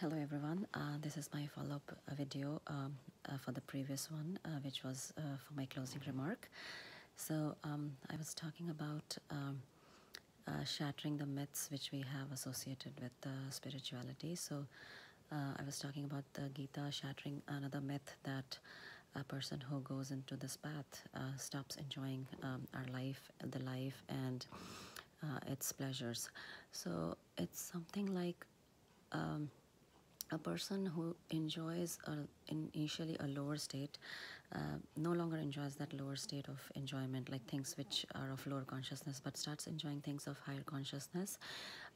Hello everyone, this is my follow-up video for the previous one, which was for my closing remark. So I was talking about shattering the myths which we have associated with spirituality. So I was talking about the Gita shattering another myth that a person who goes into this path stops enjoying our life, the life, and its pleasures. So it's something like a person who enjoys initially a lower state no longer enjoys that lower state of enjoyment, like things which are of lower consciousness, but starts enjoying things of higher consciousness.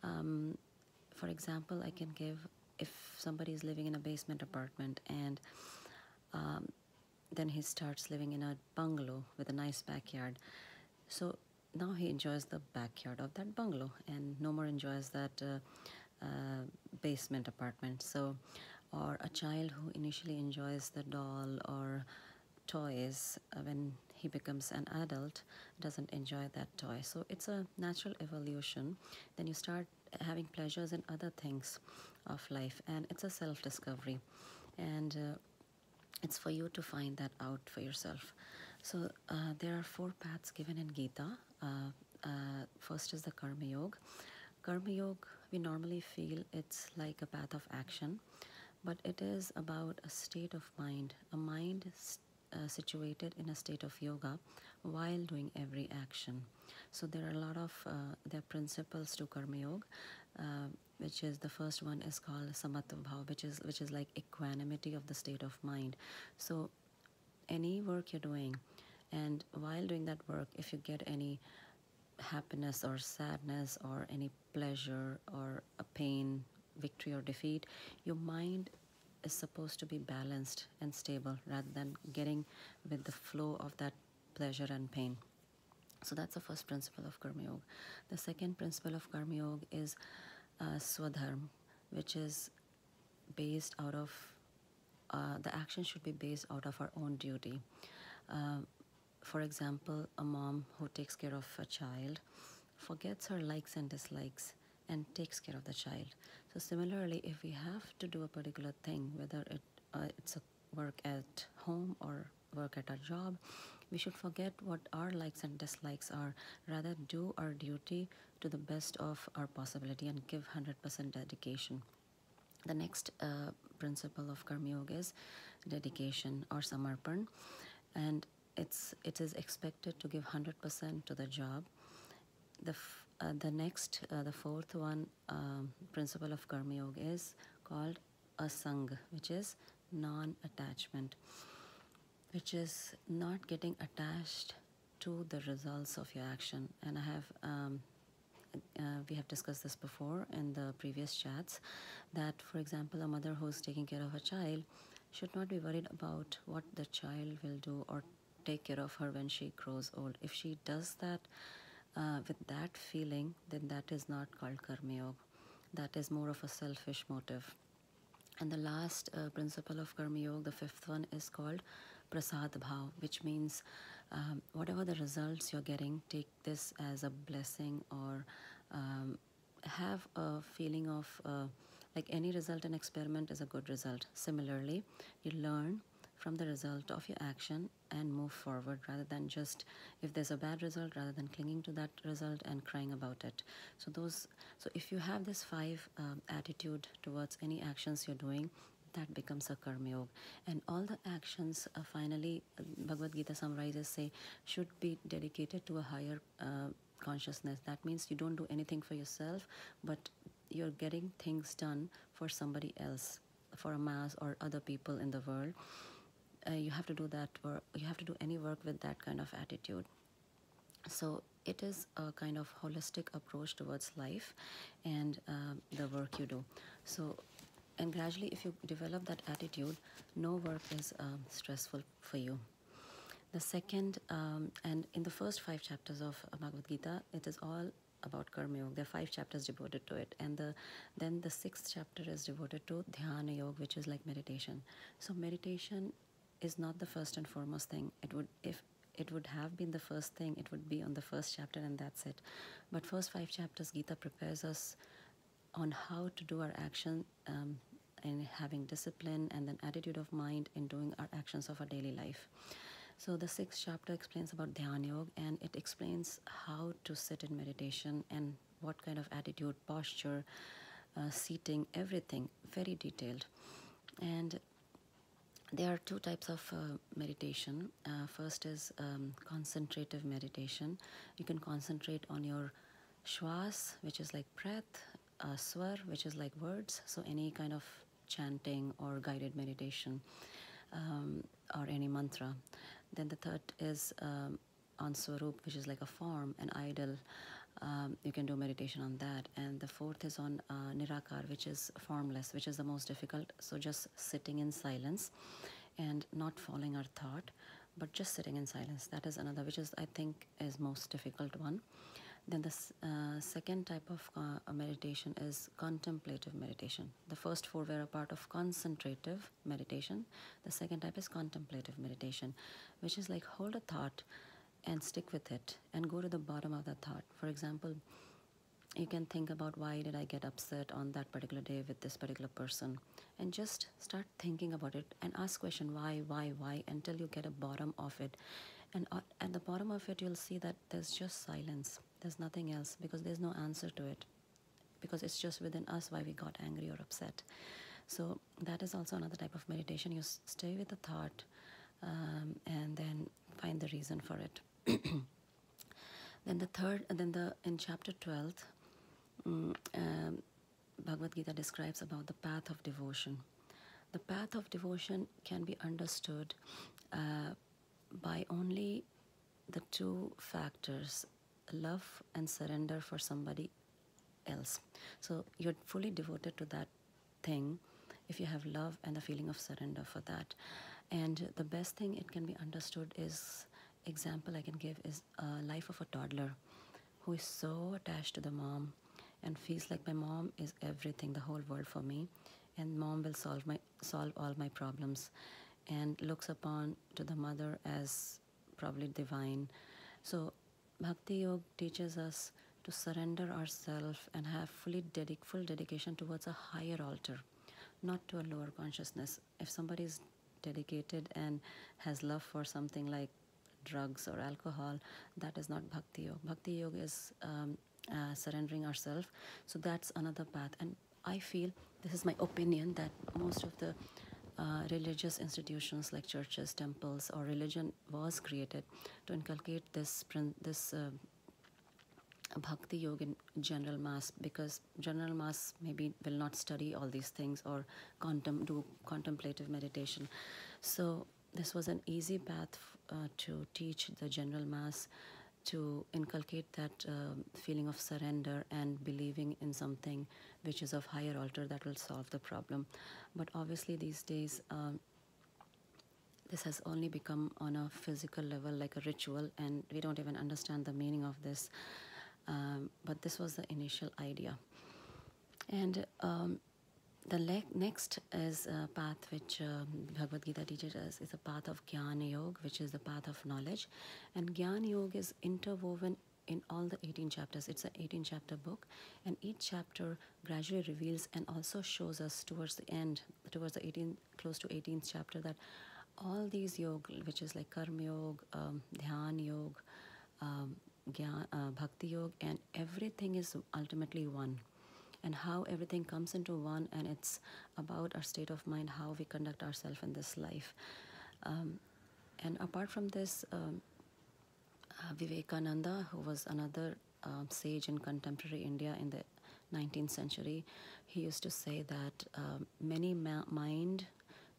For example, I can give, if somebody is living in a basement apartment and then he starts living in a bungalow with a nice backyard. So now he enjoys the backyard of that bungalow and no more enjoys that basement apartment. So, or a child who initially enjoys the doll or toys, when he becomes an adult, doesn't enjoy that toy. So it's a natural evolution. Then you start having pleasures in other things of life, and it's a self-discovery, and it's for you to find that out for yourself. So there are 4 paths given in Gita. First is the Karma Yoga. Karma Yoga, we normally feel it's like a path of action, but it is about a state of mind, a mind situated in a state of yoga while doing every action. So there are a lot of there are principles to Karma Yoga, which is the first one is called Samatva Bhav, which is like equanimity of the state of mind. So any work you're doing, and while doing that work, if you get any happiness or sadness or any pleasure or a pain, victory or defeat, your mind is supposed to be balanced and stable rather than getting with the flow of that pleasure and pain. So that's the first principle of Karma Yoga. The second principle of Karma Yoga is Swadharma, which is based out of the action should be based out of our own duty. For example, a mom who takes care of a child forgets her likes and dislikes and takes care of the child. So similarly, if we have to do a particular thing, whether it's a work at home or work at our job, we should forget what our likes and dislikes are, rather do our duty to the best of our possibility and give 100% dedication. The next principle of Karma Yoga is dedication or samarpan, and it is expected to give 100% to the job. The fourth one principle of Karma Yoga is called SATSANG, which is non-attachment, which is not getting attached to the results of your action. And we have discussed this before in the previous chats, that for example, a mother who's taking care of a child should not be worried about what the child will do or take care of her when she grows old. If she does that with that feeling, then that is not called Karma Yoga. That is more of a selfish motive. And the last principle of Karma Yoga, the fifth one, is called Prasad Bhav, which means whatever the results you're getting, take this as a blessing, or have a feeling of like any result in experiment is a good result. Similarly, you learn from the result of your action and move forward, rather than just, if there's a bad result, rather than clinging to that result and crying about it. So if you have this 5 attitude towards any actions you're doing, that becomes a Karma Yoga. And all the actions finally, Bhagavad Gita summarizes, say, should be dedicated to a higher consciousness. That means you don't do anything for yourself, but you're getting things done for somebody else, for a mass or other people in the world. You have to do that, or you have to do any work with that kind of attitude. So it is a kind of holistic approach towards life and the work you do. So, and gradually, if you develop that attitude, no work is stressful for you. The second, and in the first 5 chapters of Bhagavad Gita, it is all about Karma Yoga. There are 5 chapters devoted to it, and then the 6th chapter is devoted to Dhyana Yoga, which is like meditation. So meditation is not the first and foremost thing. If it would have been the first thing, it would be on the first chapter and that's it. But first 5 chapters, Gita prepares us on how to do our action in having discipline, and then attitude of mind in doing our actions of our daily life. So the 6th chapter explains about Dhyan Yoga, and it explains how to sit in meditation and what kind of attitude, posture, seating, everything, very detailed. And there are 2 types of meditation. First is concentrative meditation. You can concentrate on your shwas, which is like breath, swar, which is like words, so any kind of chanting or guided meditation, or any mantra. Then the third is on Swarup, which is like a form, an idol. You can do meditation on that. And the 4th is on Nirakar, which is formless, which is the most difficult. So just sitting in silence and not following our thought, but just sitting in silence. That is another, which is, I think, is most difficult one. Then the second type of meditation is contemplative meditation. The first 4 were a part of concentrative meditation. The second type is contemplative meditation, which is like hold a thought and stick with it and go to the bottom of the thought. For example, you can think about why did I get upset on that particular day with this particular person, and just start thinking about it and ask question why until you get a bottom of it. And at the bottom of it, you'll see that there's just silence. There's nothing else, because there's no answer to it, because it's just within us why we got angry or upset. So that is also another type of meditation. You stay with the thought, and then find the reason for it. Then in chapter 12, Bhagavad Gita describes about the path of devotion. The path of devotion can be understood by only the 2 factors, love and surrender for somebody else. So you're fully devoted to that thing if you have love and the feeling of surrender for that. And the best thing it can be understood is, example I can give is a life of a toddler who is so attached to the mom and feels like my mom is everything, the whole world for me, and mom will solve all my problems, and looks upon to the mother as probably divine. So Bhakti Yoga teaches us to surrender ourselves and have full dedication towards a higher altar, not to a lower consciousness. If somebody is dedicated and has love for something like drugs or alcohol, that is not Bhakti Yoga. Bhakti Yoga is surrendering ourselves. So that's another path. And I feel, this is my opinion, that most of the religious institutions like churches, temples, or religion was created to inculcate this Bhakti Yoga in general mass, because general mass maybe will not study all these things or do contemplative meditation. So this was an easy path to teach the general mass, to inculcate that feeling of surrender and believing in something which is of higher altar that will solve the problem. But obviously these days this has only become on a physical level, like a ritual, and we don't even understand the meaning of this. But this was the initial idea. And the next is a path which Bhagavad Gita teaches us, is a path of Jnana Yoga, which is the path of knowledge. And Jnana Yoga is interwoven in all the 18 chapters. It's an 18-chapter book, and each chapter gradually reveals and also shows us towards the end, towards the close to 18th chapter, that all these yoga, which is like Karma Yoga, Dhyan Yoga, Bhakti Yoga, and everything is ultimately one. And how everything comes into one, and it's about our state of mind, how we conduct ourselves in this life. And apart from this, Vivekananda, who was another sage in contemporary India in the 19th century, he used to say that many mind,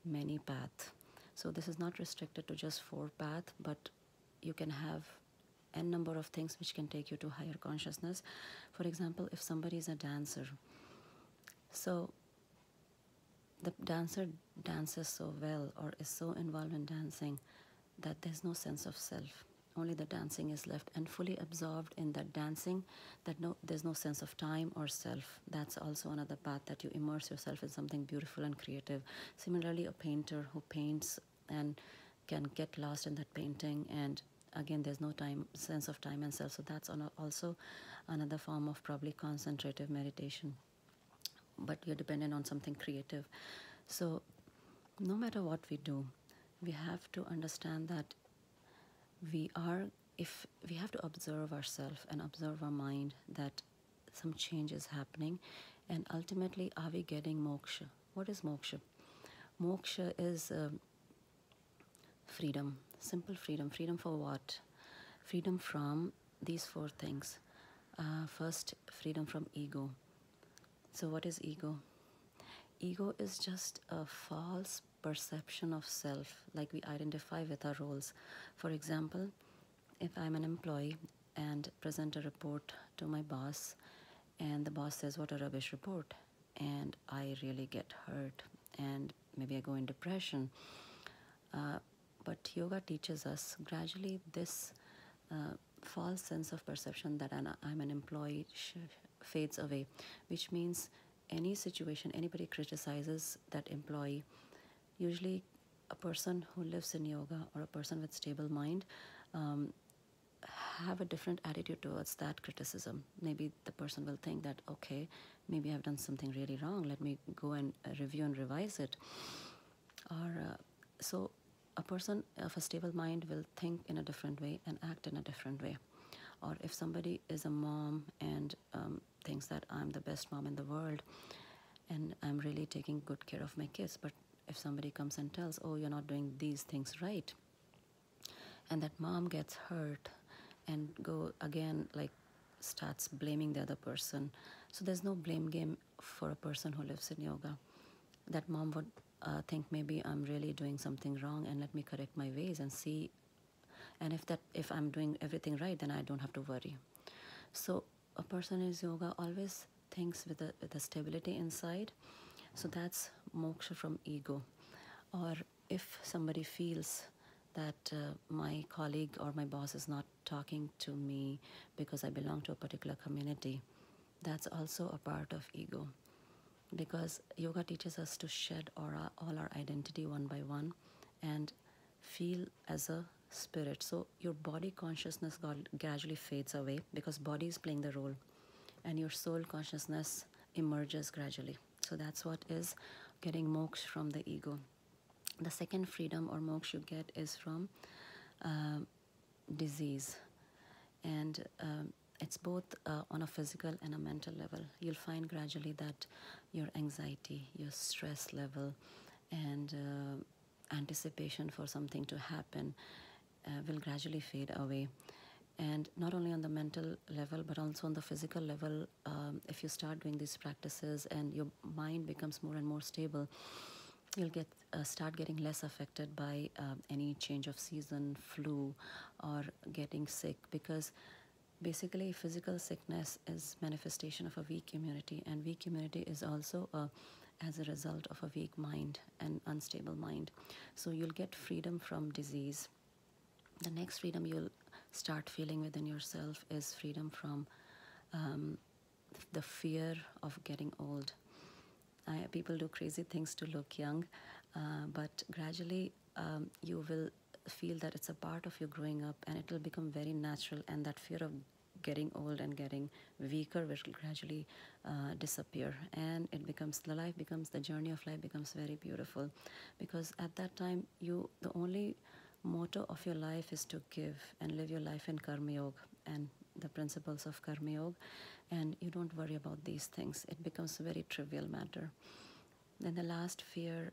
many path. So this is not restricted to just 4 paths, but you can have n number of things which can take you to higher consciousness. For example, if somebody is a dancer, so the dancer dances so well or is so involved in dancing that there's no sense of self. Only the dancing is left, and fully absorbed in that dancing, that there's no sense of time or self. That's also another path, that you immerse yourself in something beautiful and creative. Similarly, a painter who paints and can get lost in that painting, and again there's no sense of time and self. So that's also another form of probably concentrative meditation. but you're dependent on something creative. So no matter what we do, we have to understand that we are, if we have to observe ourselves and observe our mind, that some change is happening, and ultimately, are we getting moksha? What is moksha? Moksha is freedom, simple freedom. Freedom for what? Freedom from these four things. First, freedom from ego. So what is ego? Ego is just a false perception of self, like we identify with our roles. For example, if I'm an employee and present a report to my boss, and the boss says, "What a rubbish report," and I really get hurt, and maybe I go in depression. But yoga teaches us gradually this false sense of perception that I'm an employee fades away, which means any situation, anybody criticizes that employee, usually a person who lives in yoga or a person with stable mind have a different attitude towards that criticism. Maybe the person will think that, okay, maybe I've done something really wrong, let me go and review and revise it. Or so a person of a stable mind will think in a different way and act in a different way. Or if somebody is a mom and thinks that I'm the best mom in the world and I'm really taking good care of my kids, but if somebody comes and tells, "Oh, you're not doing these things right," and that mom gets hurt and go again, like starts blaming the other person. So there's no blame game for a person who lives in yoga. That mom would think, maybe I'm really doing something wrong, and let me correct my ways and see. And if I'm doing everything right, then I don't have to worry. So a person in yoga always thinks with a stability inside. So that's moksha from ego. Or if somebody feels that my colleague or my boss is not talking to me because I belong to a particular community, that's also a part of ego. Because yoga teaches us to shed all our identity one by one and feel as a spirit. So your body consciousness gradually fades away because body is playing the role, and your soul consciousness emerges gradually. So that's what is getting moksha from the ego. The second freedom or moksha you get is from disease, and it's both on a physical and a mental level. You'll find gradually that your anxiety, your stress level, and anticipation for something to happen will gradually fade away. And not only on the mental level, but also on the physical level, if you start doing these practices and your mind becomes more and more stable, you'll start getting less affected by any change of season, flu, or getting sick. Because basically physical sickness is manifestation of a weak immunity, and weak immunity is also as a result of a weak mind and unstable mind. So you'll get freedom from disease. The next freedom you'll start feeling within yourself is freedom from the fear of getting old. People do crazy things to look young, but gradually you will feel that it's a part of you growing up, and it will become very natural, and that fear of getting old and getting weaker will gradually disappear, and the journey of life becomes very beautiful. Because at that time, the only motto of your life is to give and live your life in karma yoga and the principles of karma yoga, and you don't worry about these things. It becomes a very trivial matter. Then the last fear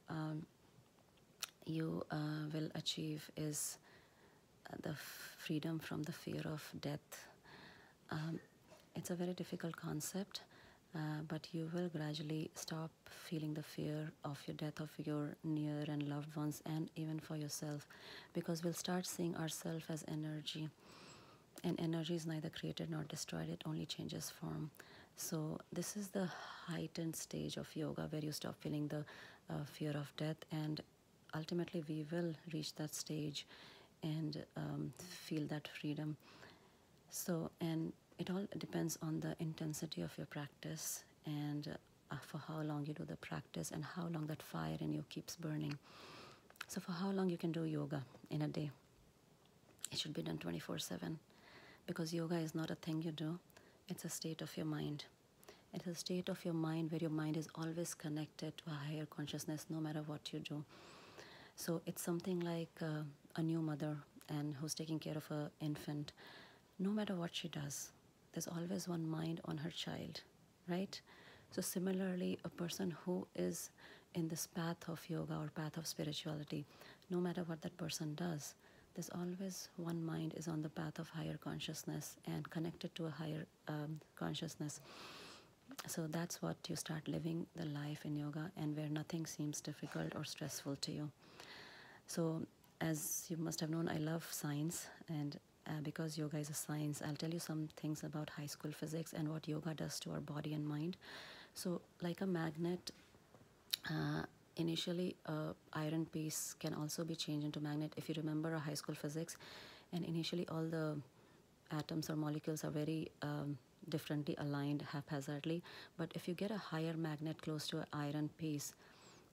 you will achieve is the freedom from the fear of death. It's a very difficult concept, but you will gradually stop feeling the fear of your death of your near and loved ones, and even for yourself, because we'll start seeing ourselves as energy, and energy is neither created nor destroyed, it only changes form. So this is the heightened stage of yoga where you stop feeling the fear of death, and ultimately we will reach that stage and feel that freedom. So, and it all depends on the intensity of your practice, and for how long you do the practice, and how long that fire in you keeps burning. So for how long you can do yoga in a day? It should be done 24/7, because yoga is not a thing you do, it's a state of your mind. It's a state of your mind where your mind is always connected to a higher consciousness no matter what you do. So it's something like a new mother and who's taking care of an infant. No matter what she does, there's always one mind on her child, right? So similarly, a person who is in this path of yoga or path of spirituality, no matter what that person does, there's always one mind is on the path of higher consciousness and connected to a higher consciousness. So that's what you start living the life in yoga, and where nothing seems difficult or stressful to you. So as you must have known, I love science, and because yoga is a science, I'll tell you some things about high school physics and what yoga does to our body and mind. So like a magnet, initially iron piece can also be changed into magnet. If you remember a high school physics, and initially all the atoms or molecules are very differently aligned haphazardly, but if you get a higher magnet close to an iron piece,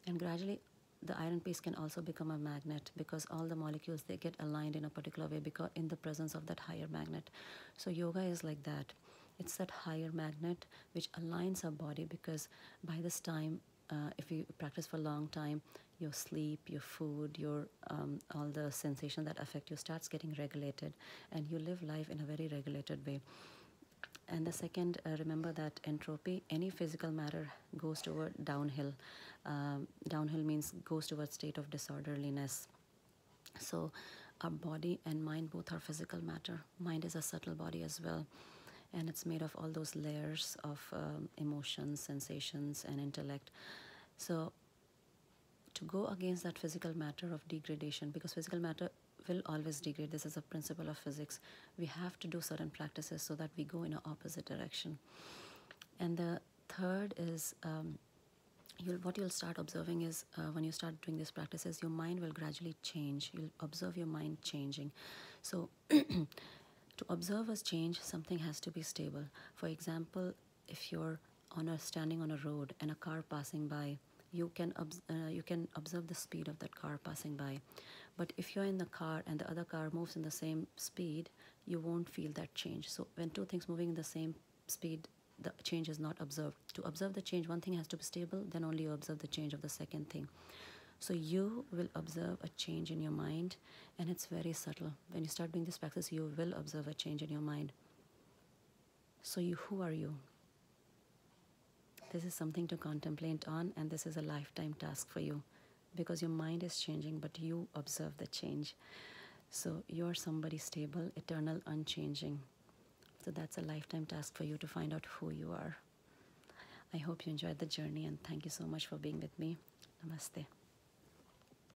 and gradually the iron piece can also become a magnet, because all the molecules, they get aligned in a particular way because in the presence of that higher magnet. So yoga is like that. It's that higher magnet which aligns our body, because by this time, if you practice for a long time, your sleep, your food, your all the sensations that affect you starts getting regulated, and you live life in a very regulated way. And the second, remember that entropy, any physical matter goes toward downhill. Downhill means goes towards state of disorderliness. So our body and mind both are physical matter. Mind is a subtle body as well, and it's made of all those layers of emotions, sensations, and intellect. So to go against that physical matter of degradation, because physical matter will always degrade, this is a principle of physics, we have to do certain practices so that we go in an opposite direction. And the third is what you'll start observing is when you start doing these practices, your mind will gradually change. You'll observe your mind changing. So to observe a change, something has to be stable. For example, if you're standing on a road and a car passing by, you can observe the speed of that car passing by. But if you're in the car and the other car moves in the same speed, you won't feel that change. So when two things moving in the same speed, the change is not observed. To observe the change, one thing has to be stable, then only you observe the change of the second thing. So you will observe a change in your mind, and it's very subtle. When you start doing this practice, you will observe a change in your mind. So who are you? This is something to contemplate on, and this is a lifetime task for you, because your mind is changing, but you observe the change. So you're somebody stable, eternal, unchanging. So that's a lifetime task for you to find out who you are. I hope you enjoyed the journey, and thank you so much for being with me. Namaste.